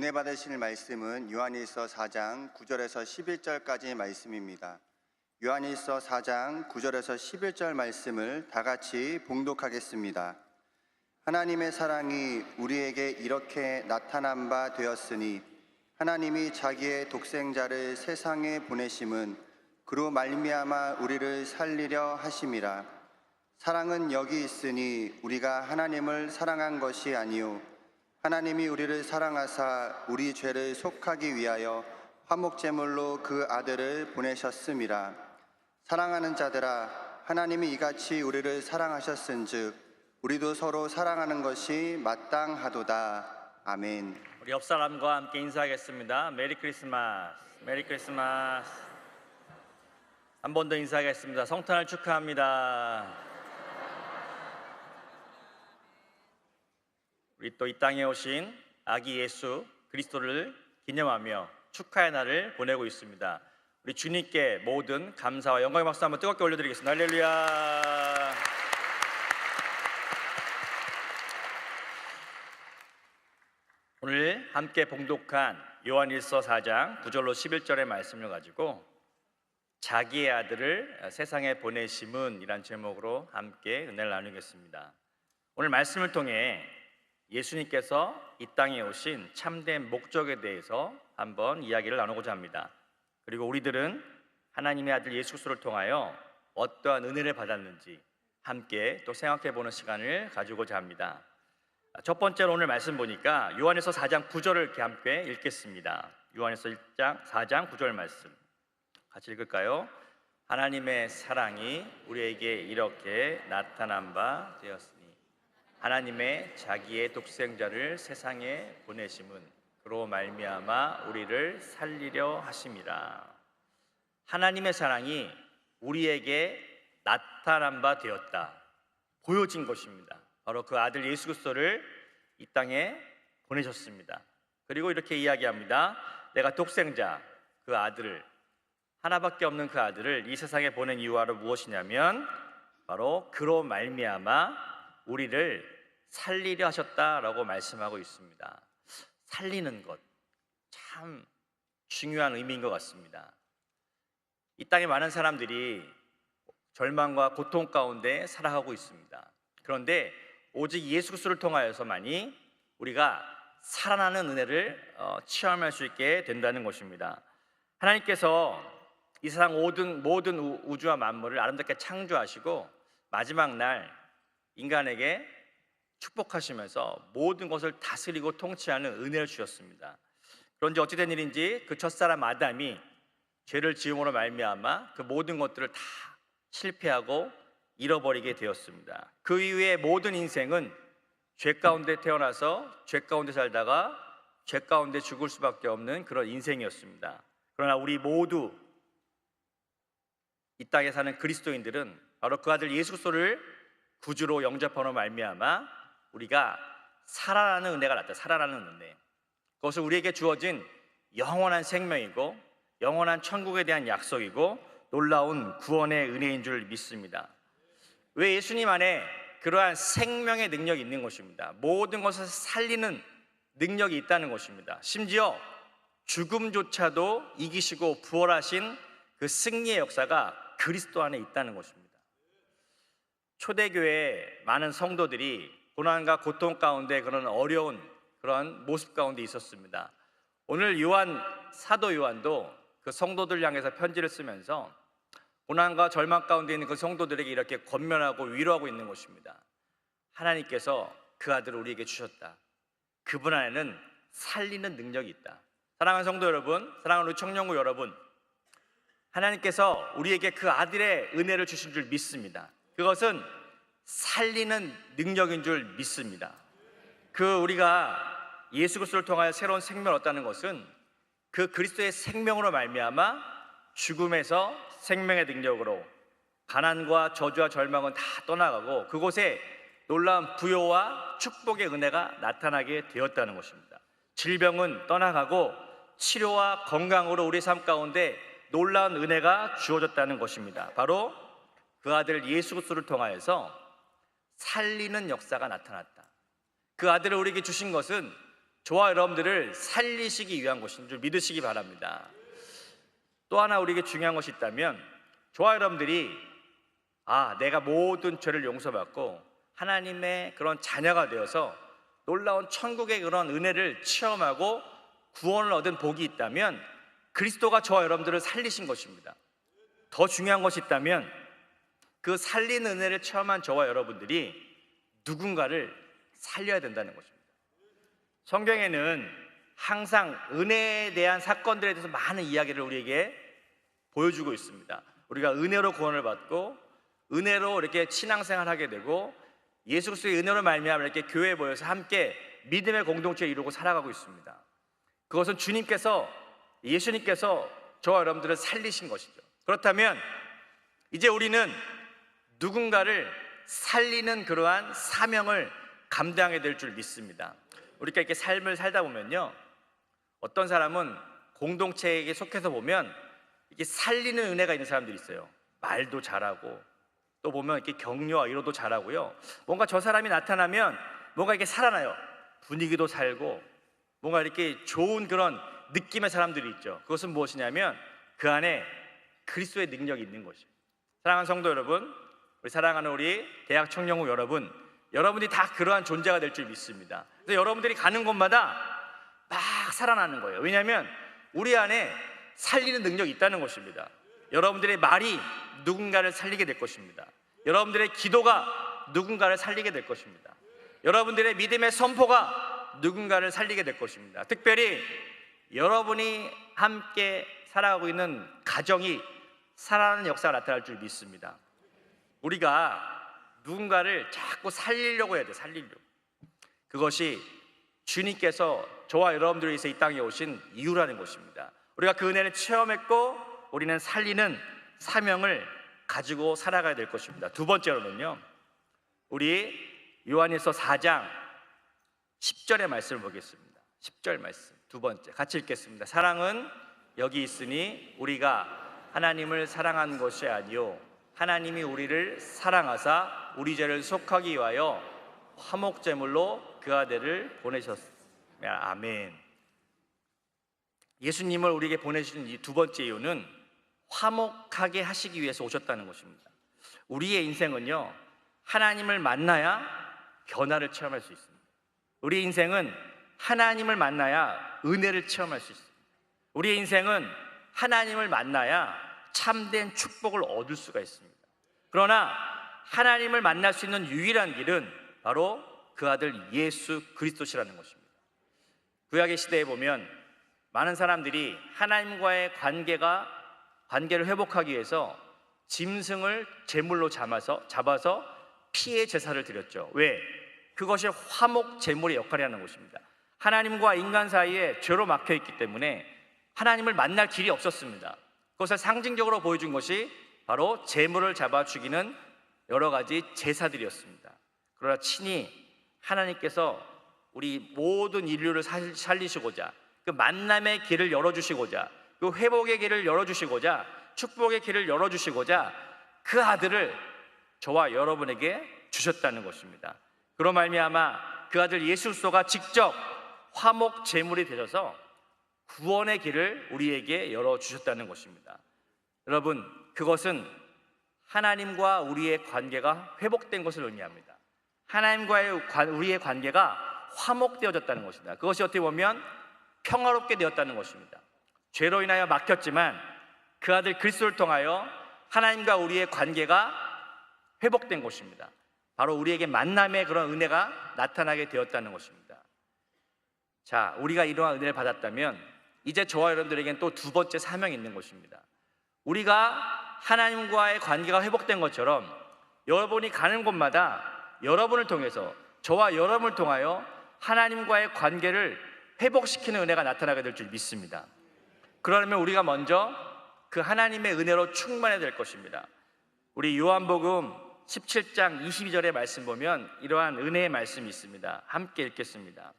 은혜 받으실 말씀은 요한일서 4장 9절에서 11절까지 말씀입니다. 요한일서 4장 9절에서 11절 말씀을 다 같이 봉독하겠습니다. 하나님의 사랑이 우리에게 이렇게 나타난 바 되었으니 하나님이 자기의 독생자를 세상에 보내심은 그로 말미암아 우리를 살리려 하심이라. 사랑은 여기 있으니 우리가 하나님을 사랑한 것이 아니요 하나님이 우리를 사랑하사 우리 죄를 속하기 위하여 화목제물로 그 아들을 보내셨음이라. 사랑하는 자들아, 하나님이 이같이 우리를 사랑하셨은즉 우리도 서로 사랑하는 것이 마땅하도다. 아멘. 우리 옆 사람과 함께 인사하겠습니다. 메리 크리스마스. 메리 크리스마스. 한 번 더 인사하겠습니다. 성탄을 축하합니다. 우리 또 이 땅에 오신 아기 예수 그리스도를 기념하며 축하의 날을 보내고 있습니다. 우리 주님께 모든 감사와 영광의 박수 한번 뜨겁게 올려드리겠습니다. 할렐루야. 오늘 함께 봉독한 요한일서 4장 9절로 11절의 말씀을 가지고 자기의 아들을 세상에 보내심은 이란 제목으로 함께 은혜를 나누겠습니다. 오늘 말씀을 통해 예수님께서 이 땅에 오신 참된 목적에 대해서 한번 이야기를 나누고자 합니다. 그리고 우리들은 하나님의 아들 예수 그리스도를 통하여 어떠한 은혜를 받았는지 함께 또 생각해보는 시간을 가지고자 합니다. 첫 번째로 오늘 말씀 보니까 요한일서 4장 9절을 이렇게 함께 읽겠습니다. 요한일서 4장 9절 말씀 같이 읽을까요? 하나님의 사랑이 우리에게 이렇게 나타난 바 되었으니 하나님의 자기의 독생자를 세상에 보내심은 그로 말미암아 우리를 살리려 하심이라. 하나님의 사랑이 우리에게 나타난 바 되었다, 보여진 것입니다. 바로 그 아들 예수 그리스도를 이 땅에 보내셨습니다. 그리고 이렇게 이야기합니다. 내가 독생자 그 아들을, 하나밖에 없는 그 아들을 이 세상에 보낸 이유가 무엇이냐면 바로 그로 말미암아 우리를 살리려 하셨다라고 말씀하고 있습니다. 살리는 것, 참 중요한 의미인 것 같습니다. 이 땅에 많은 사람들이 절망과 고통 가운데 살아가고 있습니다. 그런데 오직 예수 그리스도를 통하여서만이 우리가 살아나는 은혜를 체험할 수 있게 된다는 것입니다. 하나님께서 이 세상 모든 우주와 만물을 아름답게 창조하시고 마지막 날 인간에게 축복하시면서 모든 것을 다스리고 통치하는 은혜를 주셨습니다. 그런데 어찌 된 일인지 그 첫사람 아담이 죄를 지음으로 말미암아 그 모든 것들을 다 실패하고 잃어버리게 되었습니다. 그 이후에 모든 인생은 죄 가운데 태어나서 죄 가운데 살다가 죄 가운데 죽을 수밖에 없는 그런 인생이었습니다. 그러나 우리 모두 이 땅에 사는 그리스도인들은 바로 그 아들 예수 그리스도를 구주로 영접함으로 말미암아 우리가 살아나는 은혜가 났다. 살아나는 은혜, 그것은 우리에게 주어진 영원한 생명이고 영원한 천국에 대한 약속이고 놀라운 구원의 은혜인 줄 믿습니다. 왜? 예수님 안에 그러한 생명의 능력이 있는 것입니다. 모든 것을 살리는 능력이 있다는 것입니다. 심지어 죽음조차도 이기시고 부활하신 그 승리의 역사가 그리스도 안에 있다는 것입니다. 초대교회 많은 성도들이 고난과 고통 가운데 그런 어려운 그런 모습 가운데 있었습니다. 오늘 사도 요한도 그 성도들 향해서 편지를 쓰면서 고난과 절망 가운데 있는 그 성도들에게 이렇게 권면하고 위로하고 있는 것입니다. 하나님께서 그 아들을 우리에게 주셨다. 그분 안에는 살리는 능력이 있다. 사랑하는 성도 여러분, 사랑하는 우리 청년부 여러분, 하나님께서 우리에게 그 아들의 은혜를 주신 줄 믿습니다. 그것은 살리는 능력인 줄 믿습니다. 우리가 예수 그리스도를 통하여 새로운 생명을 얻다는 것은 그 그리스도의 생명으로 말미암아 죽음에서 생명의 능력으로 가난과 저주와 절망은 다 떠나가고 그곳에 놀라운 부요와 축복의 은혜가 나타나게 되었다는 것입니다. 질병은 떠나가고 치료와 건강으로 우리 삶 가운데 놀라운 은혜가 주어졌다는 것입니다. 바로 그 아들 예수 그리스도를 통하여서 살리는 역사가 나타났다. 그 아들을 우리에게 주신 것은 저와 여러분들을 살리시기 위한 것인 줄 믿으시기 바랍니다. 또 하나 우리에게 중요한 것이 있다면, 저와 여러분들이 내가 모든 죄를 용서받고 하나님의 그런 자녀가 되어서 놀라운 천국의 그런 은혜를 체험하고 구원을 얻은 복이 있다면 그리스도가 저와 여러분들을 살리신 것입니다. 더 중요한 것이 있다면 그 살리는 은혜를 체험한 저와 여러분들이 누군가를 살려야 된다는 것입니다. 성경에는 항상 은혜에 대한 사건들에 대해서 많은 이야기를 우리에게 보여주고 있습니다. 우리가 은혜로 구원을 받고 은혜로 이렇게 신앙생활을 하게 되고 예수 그리스도의 은혜로 말미암아 이렇게 교회에 모여서 함께 믿음의 공동체를 이루고 살아가고 있습니다. 그것은 예수님께서 저와 여러분들을 살리신 것이죠. 그렇다면 이제 우리는 누군가를 살리는 그러한 사명을 감당하게 될 줄 믿습니다. 우리가 이렇게 삶을 살다 보면요, 어떤 사람은 공동체에게 속해서 보면 이렇게 살리는 은혜가 있는 사람들이 있어요. 말도 잘하고 또 보면 이렇게 격려와 위로도 잘하고요, 뭔가 저 사람이 나타나면 뭔가 이렇게 살아나요. 분위기도 살고 뭔가 이렇게 좋은 그런 느낌의 사람들이 있죠. 그것은 무엇이냐면 그 안에 그리스도의 능력이 있는 것이에요. 사랑하는 성도 여러분, 우리 사랑하는 우리 대학 청년부 여러분, 여러분들이 다 그러한 존재가 될 줄 믿습니다. 그래서 여러분들이 가는 곳마다 막 살아나는 거예요. 왜냐하면 우리 안에 살리는 능력이 있다는 것입니다. 여러분들의 말이 누군가를 살리게 될 것입니다. 여러분들의 기도가 누군가를 살리게 될 것입니다. 여러분들의 믿음의 선포가 누군가를 살리게 될 것입니다. 특별히 여러분이 함께 살아가고 있는 가정이 살아나는 역사가 나타날 줄 믿습니다. 우리가 누군가를 자꾸 살리려고 해야 돼. 살리려고. 그것이 주님께서 저와 여러분들을 위해서 이 땅에 오신 이유라는 것입니다. 우리가 그 은혜를 체험했고 우리는 살리는 사명을 가지고 살아가야 될 것입니다. 두 번째로는요, 우리 요한일서 4장 10절의 말씀을 보겠습니다. 10절 말씀, 두 번째 같이 읽겠습니다. 사랑은 여기 있으니 우리가 하나님을 사랑한 것이 아니요 하나님이 우리를 사랑하사 우리 죄를 속하기 위하여 화목제물로 그 아들을 보내셨습니다. 아멘. 예수님을 우리에게 보내주신 이 두 번째 이유는 화목하게 하시기 위해서 오셨다는 것입니다. 우리의 인생은요, 하나님을 만나야 변화를 체험할 수 있습니다. 우리의 인생은 하나님을 만나야 은혜를 체험할 수 있습니다. 우리의 인생은 하나님을 만나야 참된 축복을 얻을 수가 있습니다. 그러나 하나님을 만날 수 있는 유일한 길은 바로 그 아들 예수 그리스도시라는 것입니다. 구약의 시대에 보면 많은 사람들이 하나님과의 관계를 회복하기 위해서 짐승을 제물로 잡아서 피의 제사를 드렸죠. 왜? 그것이 화목 제물의 역할을 하는 것입니다. 하나님과 인간 사이에 죄로 막혀 있기 때문에 하나님을 만날 길이 없었습니다. 그것을 상징적으로 보여준 것이 바로 제물을 잡아 죽이는 여러 가지 제사들이었습니다. 그러나 친히 하나님께서 우리 모든 인류를 살리시고자, 그 만남의 길을 열어주시고자, 그 회복의 길을 열어주시고자, 축복의 길을 열어주시고자 그 아들을 저와 여러분에게 주셨다는 것입니다. 그로 말미암아 그 아들 예수 그리스도가 직접 화목 제물이 되셔서 구원의 길을 우리에게 열어주셨다는 것입니다. 여러분, 그것은 하나님과 우리의 관계가 회복된 것을 의미합니다. 하나님과의 우리의 관계가 화목되어졌다는 것입니다. 그것이 어떻게 보면 평화롭게 되었다는 것입니다. 죄로 인하여 막혔지만 그 아들 그리스도를 통하여 하나님과 우리의 관계가 회복된 것입니다. 바로 우리에게 만남의 그런 은혜가 나타나게 되었다는 것입니다. 자, 우리가 이러한 은혜를 받았다면 이제 저와 여러분들에게는 또 두 번째 사명이 있는 것입니다. 우리가 하나님과의 관계가 회복된 것처럼 여러분이 가는 곳마다 여러분을 통해서, 저와 여러분을 통하여 하나님과의 관계를 회복시키는 은혜가 나타나게 될 줄 믿습니다. 그러려면 우리가 먼저 그 하나님의 은혜로 충만해야 될 것입니다. 우리 요한복음 17장 22절의 말씀 보면 이러한 은혜의 말씀이 있습니다. 함께 읽겠습니다.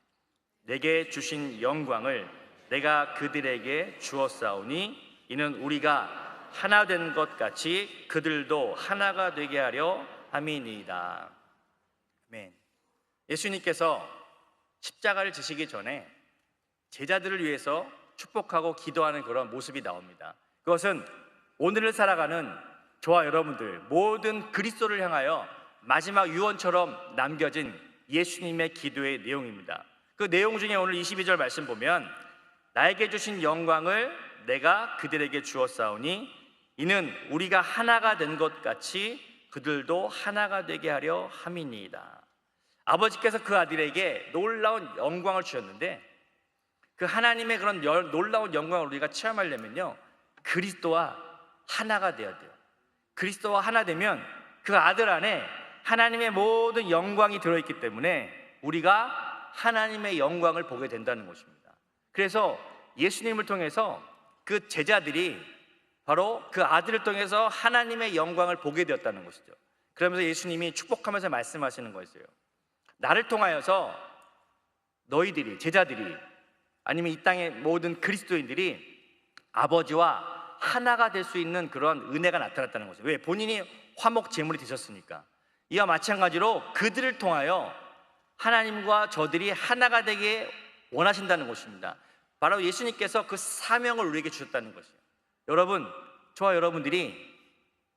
내게 주신 영광을 내가 그들에게 주었사오니 이는 우리가 하나 된 것 같이 그들도 하나가 되게 하려 함이니이다. 아멘. 예수님께서 십자가를 지시기 전에 제자들을 위해서 축복하고 기도하는 그런 모습이 나옵니다. 그것은 오늘을 살아가는 저와 여러분들 모든 그리스도를 향하여 마지막 유언처럼 남겨진 예수님의 기도의 내용입니다. 그 내용 중에 오늘 22절 말씀 보면 나에게 주신 영광을 내가 그들에게 주었사오니 이는 우리가 하나가 된 것 같이 그들도 하나가 되게 하려 함이니이다. 아버지께서 그 아들에게 놀라운 영광을 주셨는데 그 하나님의 그런 놀라운 영광을 우리가 체험하려면요, 그리스도와 하나가 되어야 돼요. 그리스도와 하나 되면 그 아들 안에 하나님의 모든 영광이 들어있기 때문에 우리가 하나님의 영광을 보게 된다는 것입니다. 그래서 예수님을 통해서 그 제자들이 바로 그 아들을 통해서 하나님의 영광을 보게 되었다는 것이죠. 그러면서 예수님이 축복하면서 말씀하시는 거였어요. 나를 통하여서 너희들이, 제자들이, 아니면 이 땅의 모든 그리스도인들이 아버지와 하나가 될 수 있는 그런 은혜가 나타났다는 거죠. 왜? 본인이 화목 제물이 되셨으니까. 이와 마찬가지로 그들을 통하여 하나님과 저들이 하나가 되게 원하신다는 것입니다. 바로 예수님께서 그 사명을 우리에게 주셨다는 것이에요. 여러분, 저와 여러분들이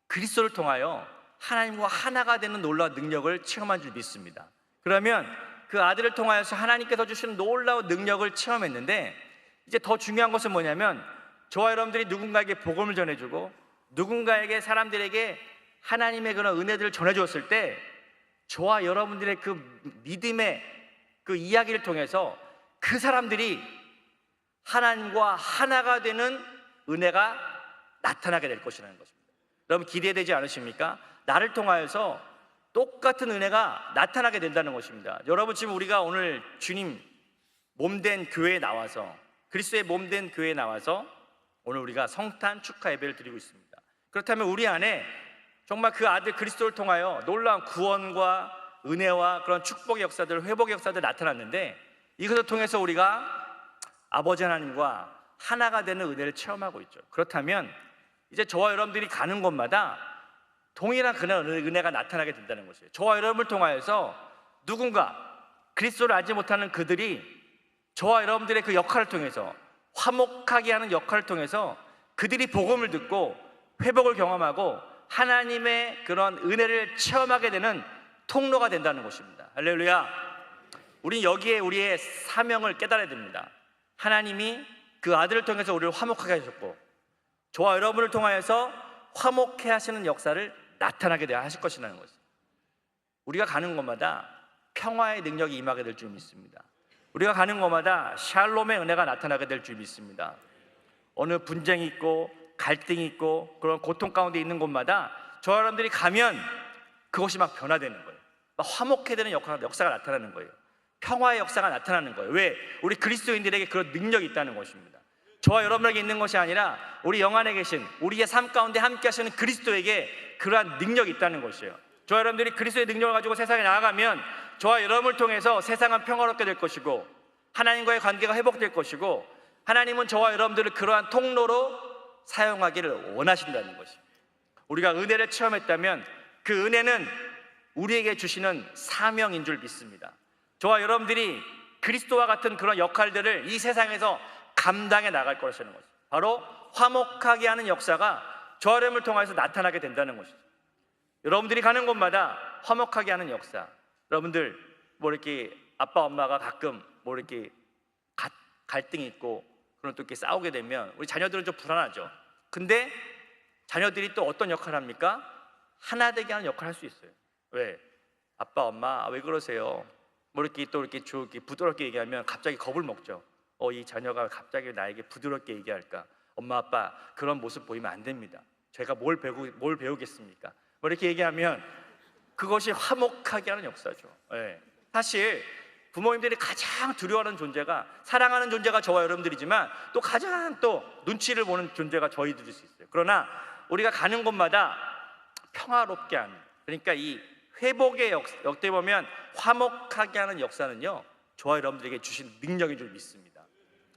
그리스도를 통하여 하나님과 하나가 되는 놀라운 능력을 체험한 줄 믿습니다. 그러면 그 아들을 통하여서 하나님께서 주시는 놀라운 능력을 체험했는데, 이제 더 중요한 것은 뭐냐면 저와 여러분들이 누군가에게 복음을 전해주고 누군가에게, 사람들에게 하나님의 그런 은혜들을 전해주었을 때 저와 여러분들의 그 믿음의 그 이야기를 통해서 그 사람들이 하나님과 하나가 되는 은혜가 나타나게 될 것이라는 것입니다. 여러분, 기대되지 않으십니까? 나를 통하여서 똑같은 은혜가 나타나게 된다는 것입니다. 여러분, 지금 우리가 오늘 주님 몸된 교회에 나와서, 그리스도의 몸된 교회에 나와서 오늘 우리가 성탄 축하 예배를 드리고 있습니다. 그렇다면 우리 안에 정말 그 아들 그리스도를 통하여 놀라운 구원과 은혜와 그런 축복의 역사들, 회복의 역사들 나타났는데, 이것을 통해서 우리가 아버지 하나님과 하나가 되는 은혜를 체험하고 있죠. 그렇다면 이제 저와 여러분들이 가는 곳마다 동일한 그런 은혜가 나타나게 된다는 것이에요. 저와 여러분을 통하여서 누군가 그리스도를 알지 못하는 그들이 저와 여러분들의 그 역할을 통해서, 화목하게 하는 역할을 통해서 그들이 복음을 듣고 회복을 경험하고 하나님의 그런 은혜를 체험하게 되는 통로가 된다는 것입니다. 할렐루야. 우린 여기에 우리의 사명을 깨달아야 됩니다. 하나님이 그 아들을 통해서 우리를 화목하게 하셨고 저와 여러분을 통하여서 화목해 하시는 역사를 나타나게 되어 하실 것이라는 것입니다. 우리가 가는 곳마다 평화의 능력이 임하게 될 줄 믿습니다. 우리가 가는 곳마다 샬롬의 은혜가 나타나게 될 줄 믿습니다. 어느 분쟁이 있고 갈등이 있고 그런 고통 가운데 있는 곳마다 저와 여러분들이 가면 그것이 막 변화되는 거예요. 막 화목해 되는 역사가 나타나는 거예요. 평화의 역사가 나타나는 거예요. 왜? 우리 그리스도인들에게 그런 능력이 있다는 것입니다. 저와 여러분에게 있는 것이 아니라 우리 영안에 계신, 우리의 삶 가운데 함께 하시는 그리스도에게 그러한 능력이 있다는 것이에요. 저와 여러분들이 그리스도의 능력을 가지고 세상에 나아가면 저와 여러분을 통해서 세상은 평화롭게 될 것이고 하나님과의 관계가 회복될 것이고 하나님은 저와 여러분들을 그러한 통로로 사용하기를 원하신다는 것입니다. 우리가 은혜를 체험했다면 그 은혜는 우리에게 주시는 사명인 줄 믿습니다. 저와 여러분들이 그리스도와 같은 그런 역할들을 이 세상에서 감당해 나갈 것이라는 것입니다. 바로 화목하게 하는 역사가 저와 여러분을 통해서 나타나게 된다는 것이죠. 여러분들이 가는 곳마다 화목하게 하는 역사. 여러분들 뭐 이렇게 아빠 엄마가 가끔 뭐 이렇게 갈등이 있고 그런 또 이렇게 싸우게 되면 우리 자녀들은 좀 불안하죠. 근데 자녀들이 또 어떤 역할을 합니까? 하나 되게 하는 역할을 할 수 있어요. 왜? 아빠 엄마 왜 그러세요? 뭐 이렇게 또 이렇게 부드럽게 얘기하면 갑자기 겁을 먹죠. 이 자녀가 갑자기 나에게 부드럽게 얘기할까? 엄마 아빠 그런 모습 보이면 안 됩니다. 제가 뭘 배우겠습니까? 뭐 이렇게 얘기하면 그것이 화목하게 하는 역사죠. 네. 사실 부모님들이 가장 두려워하는 존재가, 사랑하는 존재가 저와 여러분들이지만 또 가장 또 눈치를 보는 존재가 저희들일 수 있어요. 그러나 우리가 가는 곳마다 평화롭게 하는, 그러니까 이 회복의 역대 보면 화목하게 하는 역사는요 저와 여러분들에게 주신 능력인 줄 믿습니다.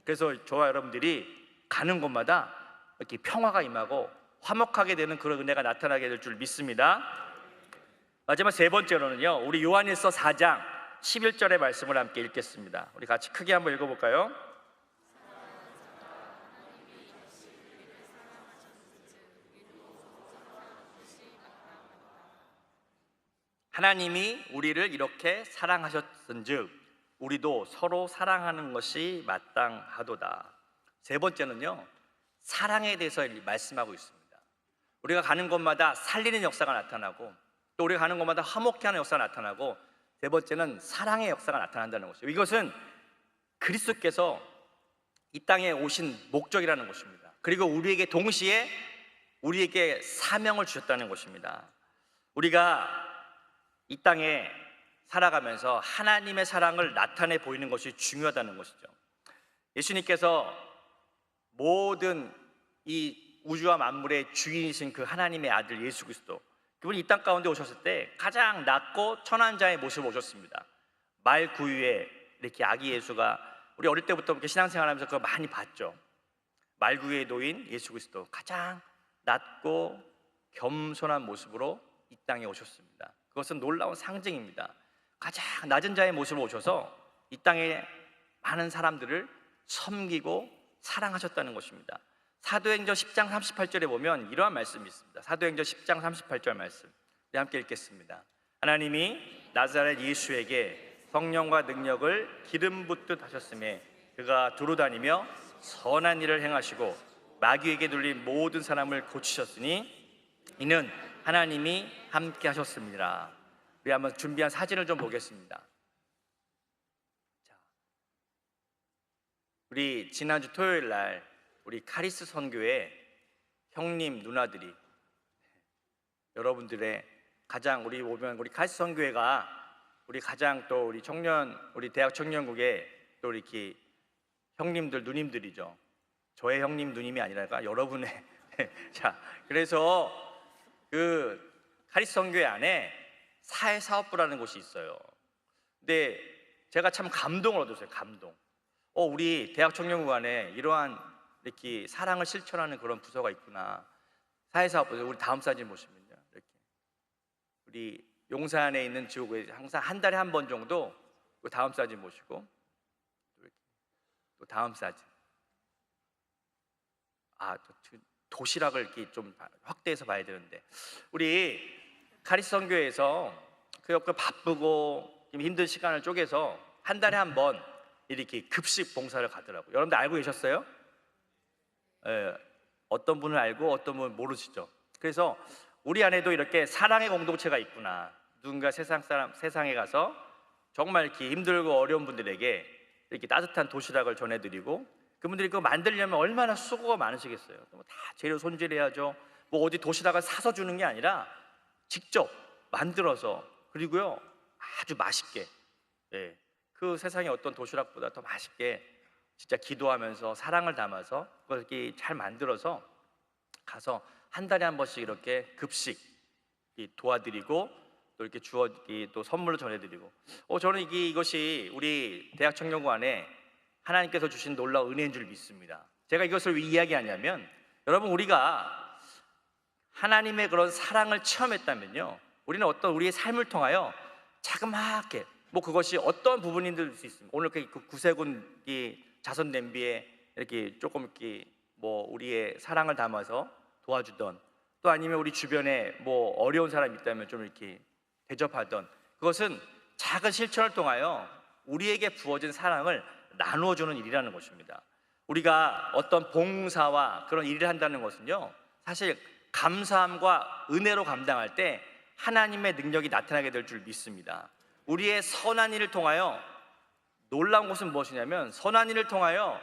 그래서 저와 여러분들이 가는 곳마다 이렇게 평화가 임하고 화목하게 되는 그런 은혜가 나타나게 될 줄 믿습니다. 마지막 세 번째로는요, 우리 요한일서 4장 11절의 말씀을 함께 읽겠습니다. 우리 같이 크게 한번 읽어볼까요? 하나님이 우리를 이렇게 사랑하셨은즉 우리도 서로 사랑하는 것이 마땅하도다. 세 번째는요, 사랑에 대해서 말씀하고 있습니다. 우리가 가는 곳마다 살리는 역사가 나타나고, 또 우리가 가는 곳마다 화목케 하는 역사가 나타나고, 세 번째는 사랑의 역사가 나타난다는 것이죠. 이것은 그리스도께서 이 땅에 오신 목적이라는 것입니다. 그리고 우리에게 동시에 우리에게 사명을 주셨다는 것입니다. 우리가 이 땅에 살아가면서 하나님의 사랑을 나타내 보이는 것이 중요하다는 것이죠. 예수님께서 모든 이 우주와 만물의 주인이신 그 하나님의 아들 예수 그리스도, 그분이 이 땅 가운데 오셨을 때 가장 낮고 천한 자의 모습으로 오셨습니다. 말 구유에 이렇게 아기 예수가, 우리 어릴 때부터 이렇게 신앙생활하면서 그거 많이 봤죠. 말 구유에 놓인 예수 그리스도, 가장 낮고 겸손한 모습으로 이 땅에 오셨습니다. 그것은 놀라운 상징입니다. 가장 낮은 자의 모습으로 오셔서 이 땅에 많은 사람들을 섬기고 사랑하셨다는 것입니다. 사도행전 10장 38절에 보면 이러한 말씀이 있습니다. 사도행전 10장 38절 말씀, 우리 함께 읽겠습니다. 하나님이 나사렛 예수에게 성령과 능력을 기름 붓듯 하셨음에 그가 두루다니며 선한 일을 행하시고 마귀에게 눌린 모든 사람을 고치셨으니 이는 하나님이 함께 하셨습니다. 우리 한번 준비한 사진을 좀 보겠습니다. 자, 우리 지난주 토요일 날 우리 카리스 선교회 형님 누나들이, 여러분들의 가장, 우리 보면 우리 카리스 선교회가 우리 가장, 또 우리 청년, 우리 대학 청년국의 또 이렇게 형님들 누님들이죠. 저의 형님 누님이 아니라 여러분의 자, 그래서 그 카리스 선교회 안에 사회사업부라는 곳이 있어요. 근데 제가 참 감동을 얻었어요. 감동. 우리 대학 청년국 안에 이러한 이렇게 사랑을 실천하는 그런 부서가 있구나. 사회사업부. 우리 다음 사진 보시면요, 이렇게 우리 용산에 있는 지역에 항상 한 달에 한 번 정도, 그 다음 사진 보시고, 또 다음 사진. 도시락을 이렇게 좀 확대해서 봐야 되는데, 우리 카리스 선교회에서 그 바쁘고 힘든 시간을 쪼개서 한 달에 한 번 이렇게 급식 봉사를 가더라고요. 여러분들 알고 계셨어요? 어떤 분은 알고 어떤 분은 모르시죠. 그래서 우리 안에도 이렇게 사랑의 공동체가 있구나. 누군가 세상에 가서 정말 이렇게 힘들고 어려운 분들에게 이렇게 따뜻한 도시락을 전해드리고, 그분들이 그거 만들려면 얼마나 수고가 많으시겠어요. 다 재료 손질해야죠. 뭐 어디 도시락을 사서 주는 게 아니라 직접 만들어서, 그리고요 아주 맛있게, 그 세상의 어떤 도시락보다 더 맛있게 진짜 기도하면서 사랑을 담아서 그걸 이렇게 잘 만들어서 가서 한 달에 한 번씩 이렇게 급식 도와드리고, 또 이렇게 또 선물로 전해드리고, 저는 이것이 우리 대학 청년부 안에 하나님께서 주신 놀라운 은혜인 줄 믿습니다. 제가 이것을 왜 이야기하냐면, 여러분, 우리가 하나님의 그런 사랑을 체험했다면요, 우리는 어떤 우리의 삶을 통하여 자그맣게, 뭐 그것이 어떤 부분인 줄 수 있습니다. 오늘 그 구세군 자선 냄비에 이렇게 조금 이렇게 뭐 우리의 사랑을 담아서 도와주던, 또 아니면 우리 주변에 뭐 어려운 사람이 있다면 좀 이렇게 대접하던, 그것은 작은 실천을 통하여 우리에게 부어진 사랑을 나누어주는 일이라는 것입니다. 우리가 어떤 봉사와 그런 일을 한다는 것은요, 사실 감사함과 은혜로 감당할 때 하나님의 능력이 나타나게 될 줄 믿습니다. 우리의 선한 일을 통하여, 놀라운 것은 무엇이냐면, 선한 일을 통하여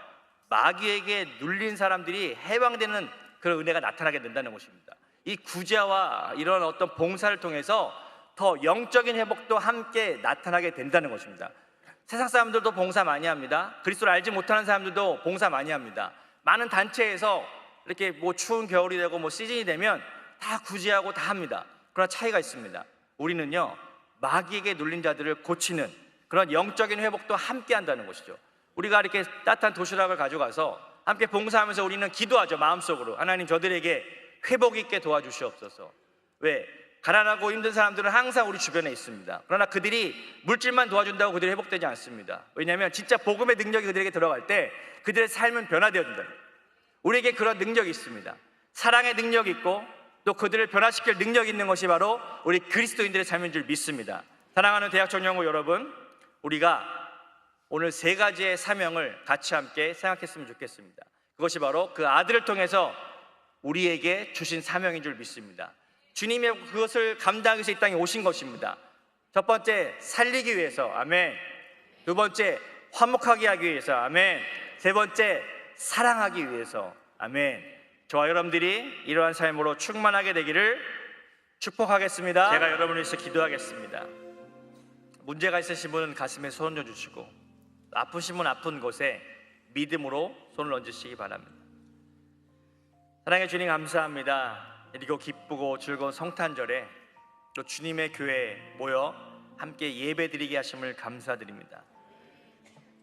마귀에게 눌린 사람들이 해방되는 그런 은혜가 나타나게 된다는 것입니다. 이 구제와 이런 어떤 봉사를 통해서 더 영적인 회복도 함께 나타나게 된다는 것입니다. 세상 사람들도 봉사 많이 합니다. 그리스도를 알지 못하는 사람들도 봉사 많이 합니다. 많은 단체에서 이렇게 뭐 추운 겨울이 되고 뭐 시즌이 되면 다 구제하고 다 합니다. 그러나 차이가 있습니다. 우리는요, 마귀에게 눌린 자들을 고치는 그런 영적인 회복도 함께 한다는 것이죠. 우리가 이렇게 따뜻한 도시락을 가져가서 함께 봉사하면서 우리는 기도하죠. 마음속으로, 하나님, 저들에게 회복 있게 도와주시옵소서. 왜? 가난하고 힘든 사람들은 항상 우리 주변에 있습니다. 그러나 그들이 물질만 도와준다고 그들이 회복되지 않습니다. 왜냐하면 진짜 복음의 능력이 그들에게 들어갈 때 그들의 삶은 변화되어진다. 우리에게 그런 능력이 있습니다. 사랑의 능력이 있고, 또 그들을 변화시킬 능력이 있는 것이 바로 우리 그리스도인들의 삶인 줄 믿습니다. 사랑하는 대학청년부 여러분, 우리가 오늘 세 가지의 사명을 같이 함께 생각했으면 좋겠습니다. 그것이 바로 그 아들을 통해서 우리에게 주신 사명인 줄 믿습니다. 주님의 그것을 감당하기 위해서 이 땅에 오신 것입니다. 첫 번째, 살리기 위해서. 아멘. 두 번째, 화목하게 하기 위해서. 아멘. 세 번째, 사랑하기 위해서. 아멘. 저와 여러분들이 이러한 삶으로 충만하게 되기를 축복하겠습니다. 제가 여러분을 위해서 기도하겠습니다. 문제가 있으신 분은 가슴에 손 얹어주시고, 아프신 분 아픈 곳에 믿음으로 손을 얹으시기 바랍니다. 사랑의 주님, 감사합니다. 이리고 기쁘고 즐거운 성탄절에 또 주님의 교회에 모여 함께 예배드리게 하심을 감사드립니다.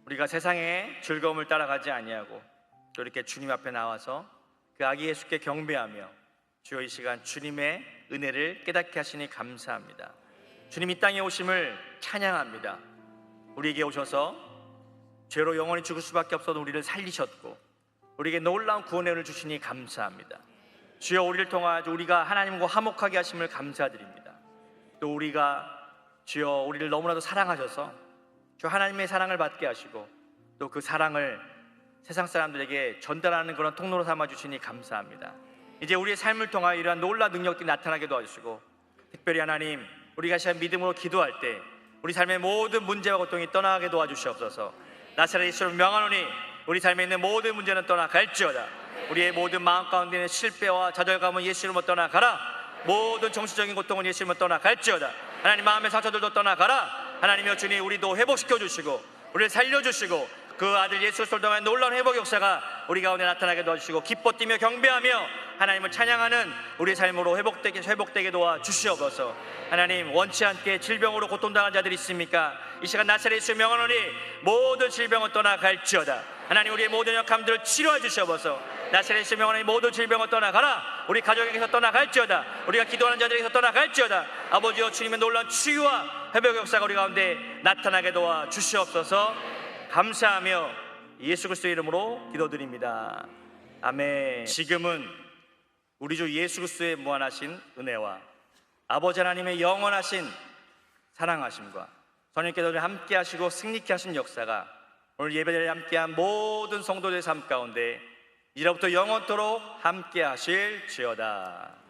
우리가 세상의 즐거움을 따라가지 아니하고 또 이렇게 주님 앞에 나와서 그 아기 예수께 경배하며 주여 이 시간 주님의 은혜를 깨닫게 하시니 감사합니다. 주님 이 땅에 오심을 찬양합니다. 우리에게 오셔서 죄로 영원히 죽을 수밖에 없어도 우리를 살리셨고 우리에게 놀라운 구원의 은혜를 주시니 감사합니다. 주여 우리를 통하여 우리가 하나님과 화목하게 하심을 감사드립니다. 또 우리가 주여 우리를 너무나도 사랑하셔서 주 하나님의 사랑을 받게 하시고 또 그 사랑을 세상 사람들에게 전달하는 그런 통로로 삼아 주시니 감사합니다. 이제 우리의 삶을 통하여 이러한 놀라운 능력들이 나타나게 도와주시고 특별히 하나님 우리가 시간 믿음으로 기도할 때 우리 삶의 모든 문제와 고통이 떠나게 도와주시옵소서. 나사렛 예수로 명하노니 우리 삶에 있는 모든 문제는 떠나갈지어다. 우리의 모든 마음 가운데 있는 실패와 좌절감은 예수 이름으로 떠나가라. 모든 정신적인 고통은 예수 이름으로 떠나갈지어다. 하나님 마음의 상처들도 떠나가라. 하나님이여 주님 우리도 회복시켜 주시고 우리를 살려주시고 그 아들 예수 그리스도를 통한 놀라운 회복 역사가 우리 가운데 나타나게 도와주시고 기뻐 뛰며 경배하며 하나님을 찬양하는 우리의 삶으로 회복되게 도와주시옵소서. 하나님 원치 않게 질병으로 고통당한 자들이 있습니까? 이 시간 나사렛 예수의 명하노니 모든 질병은 떠나갈지어다. 하나님 우리의 모든 약함들을 치료해 주시옵소서. 나사렛 예수의 명하노니 모든 질병은 떠나가라. 우리 가족에게서 떠나갈지어다. 우리가 기도하는 자들에게서 떠나갈지어다. 아버지여 주님의 놀라운 치유와 회복 역사가 우리 가운데 나타나게 도와주시옵소서. 감사하며 예수 그리스도의 이름으로 기도드립니다. 아멘. 지금은 우리 주 예수 그리스도의 무한하신 은혜와 아버지 하나님의 영원하신 사랑하심과 성령께서 함께 하시고 승리케 하신 역사가 오늘 예배자리에 함께한 모든 성도들의 삶 가운데 이제부터 영원토록 함께 하실지어다.